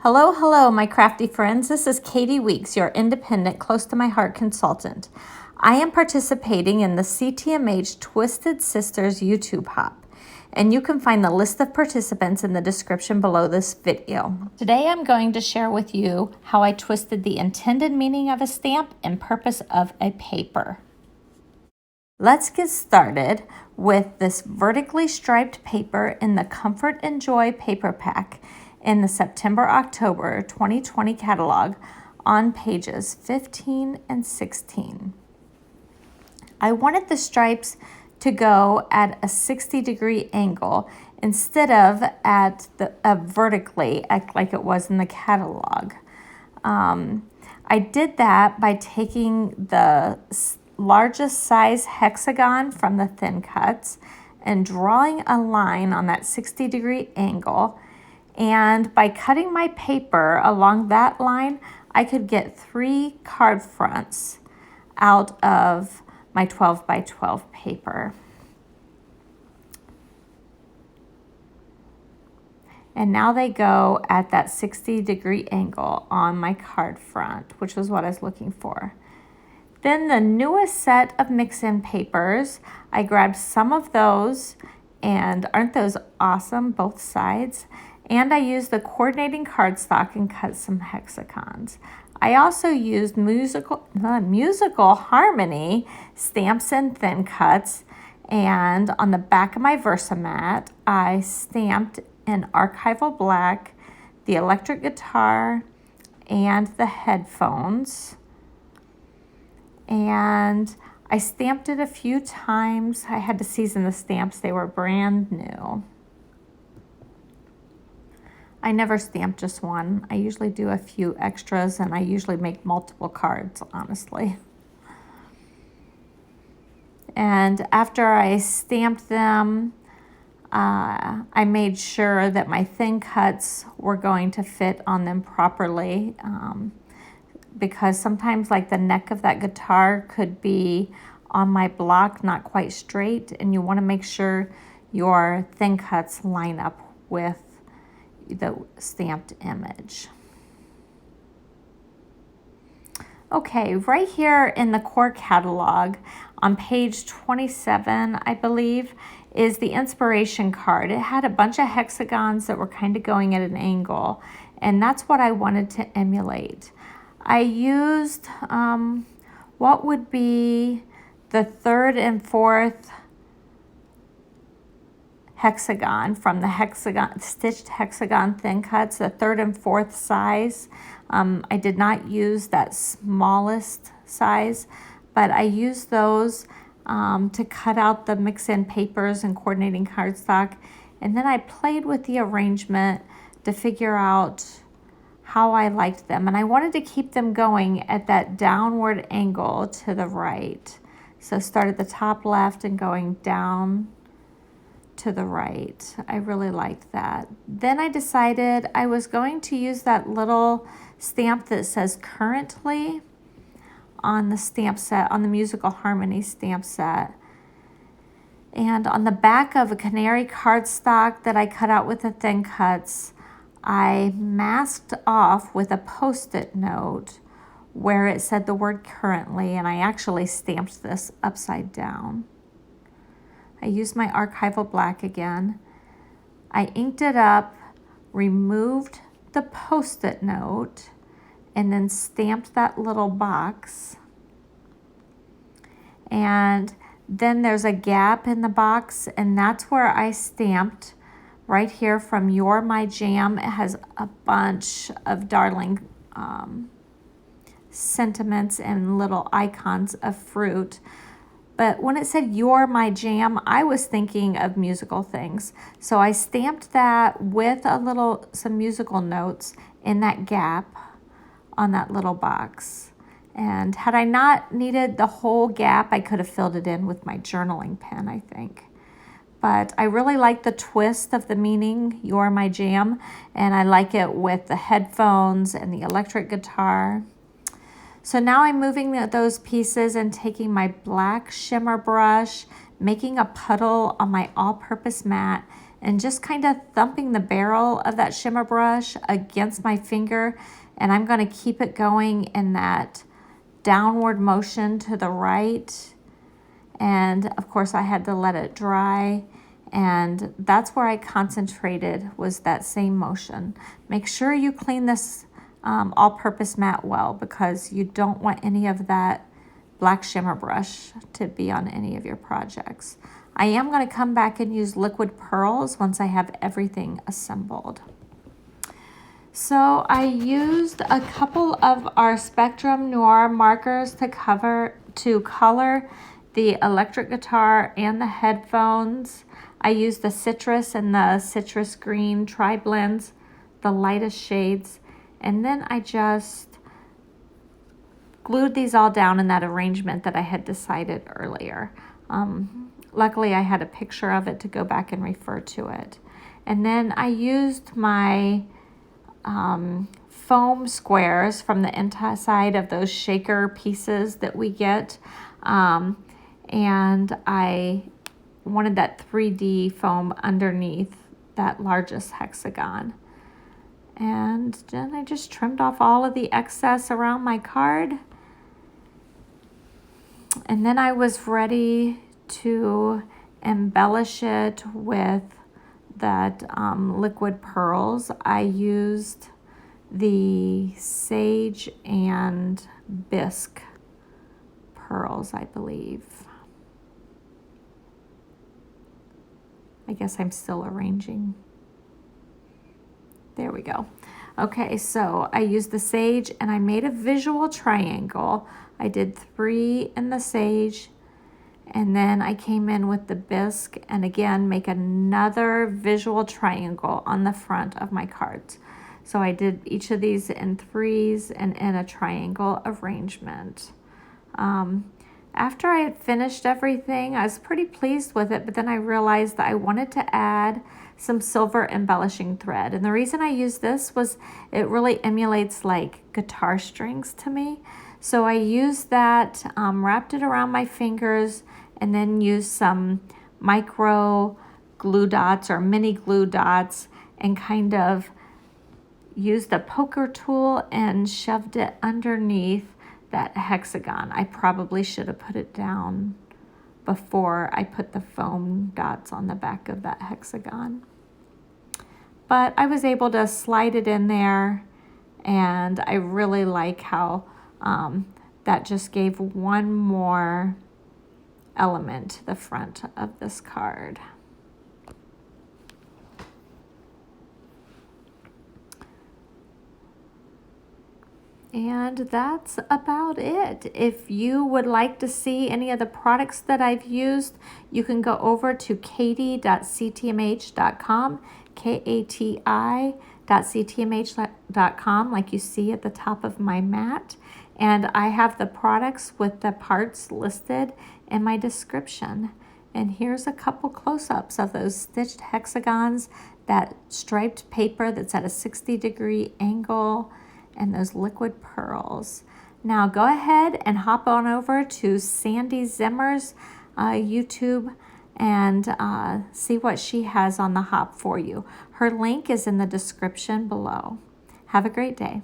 Hello, hello, my crafty friends. This is Katie Weeks, your independent, close to my heart consultant. I am participating in the CTMH Twisted Sisters YouTube Hop, and you can find the list of participants in the description below this video. Today I'm going to share with you how I twisted the intended meaning of a stamp and purpose of a paper. Let's get started with this vertically striped paper in the Comfort and Joy paper pack in the September-October 2020 catalog on pages 15 and 16. I wanted the stripes to go at a 60-degree angle instead of at vertically like it was in the catalog. I did that by taking the largest size hexagon from the thin cuts and drawing a line on that 60-degree angle. And by cutting my paper along that line, I could get 3 card fronts out of my 12 by 12 paper. And now they go at that 60-degree angle on my card front, which was what I was looking for. Then the newest set of mix-in papers, I grabbed some of those, and aren't those awesome, both sides? And I used the coordinating cardstock and cut some hexagons. I also used musical harmony stamps and thin cuts. And on the back of my Versamat, I stamped in archival black the electric guitar and the headphones. And I stamped it a few times. I had to season the stamps. They were brand new. I never stamp just one. I usually do a few extras, and I usually make multiple cards, honestly. And after I stamped them, I made sure that my thin cuts were going to fit on them properly, because sometimes like the neck of that guitar could be on my block not quite straight, and you want to make sure your thin cuts line up with the stamped image. Okay, right here in the core catalog on page 27, I believe, is the inspiration card. It had a bunch of hexagons that were kind of going at an angle, and that's what I wanted to emulate. I used what would be the 3rd and 4th hexagon from the stitched hexagon thin cuts, the 3rd and 4th size. I did not use that smallest size, but I used those to cut out the mix-in papers and coordinating cardstock. And then I played with the arrangement to figure out how I liked them. And I wanted to keep them going at that downward angle to the right. So start at the top left and going down to the right. I really liked that. Then I decided I was going to use that little stamp that says currently on the stamp set, on the musical harmony stamp set. And on the back of a canary cardstock that I cut out with the thin cuts, I masked off with a Post-it note where it said the word currently, and I actually stamped this upside down. I used my archival black again. I inked it up, removed the Post-it note, and then stamped that little box. And then there's a gap in the box, and that's where I stamped right here from You're My Jam. It has a bunch of darling sentiments and little icons of fruit. But when it said You're My Jam, I was thinking of musical things. So I stamped that with some musical notes in that gap on that little box. And had I not needed the whole gap, I could have filled it in with my journaling pen, I think. But I really like the twist of the meaning, You're My Jam, and I like it with the headphones and the electric guitar. So now I'm moving those pieces and taking my black shimmer brush, making a puddle on my all-purpose mat, and just kind of thumping the barrel of that shimmer brush against my finger. And I'm going to keep it going in that downward motion to the right. And of course I had to let it dry. And that's where I concentrated, was that same motion. Make sure you clean this all-purpose mat well, because you don't want any of that black shimmer brush to be on any of your projects. I am going to come back and use liquid pearls once I have everything assembled. So I used a couple of our Spectrum Noir markers to color the electric guitar and the headphones. I used the citrus and the citrus green tri-blends, the lightest shades, and then I just glued these all down in that arrangement that I had decided earlier. Luckily I had a picture of it to go back and refer to it. And then I used my foam squares from the inside of those shaker pieces that we get, and I wanted that 3D foam underneath that largest hexagon. And then I just trimmed off all of the excess around my card, and then I was ready to embellish it with that liquid pearls. I used the sage and bisque pearls, I believe. I guess I'm still arranging. There we go. Okay, so I used the sage and I made a visual triangle. I did 3 in the sage, and then I came in with the bisque, and again make another visual triangle on the front of my cards. So I did each of these in 3s and in a triangle arrangement. After I had finished everything, I was pretty pleased with it, but then I realized that I wanted to add some silver embellishing thread. And the reason I used this was it really emulates like guitar strings to me. So I used that, wrapped it around my fingers, and then used some micro glue dots or mini glue dots, and kind of used a poker tool and shoved it underneath that hexagon. I probably should have put it down before I put the foam dots on the back of that hexagon. But I was able to slide it in there, and I really like how that just gave one more element to the front of this card. And that's about it. If you would like to see any of the products that I've used, you can go over to kati.ctmh.com, kati.ctmh.com, like you see at the top of my mat. And I have the products with the parts listed in my description. And here's a couple close-ups of those stitched hexagons, that striped paper that's at a 60-degree angle, and those liquid pearls. Now go ahead and hop on over to Sandy Zimmer's YouTube and see what she has on the hop for you. Her link is in the description below. Have a great day.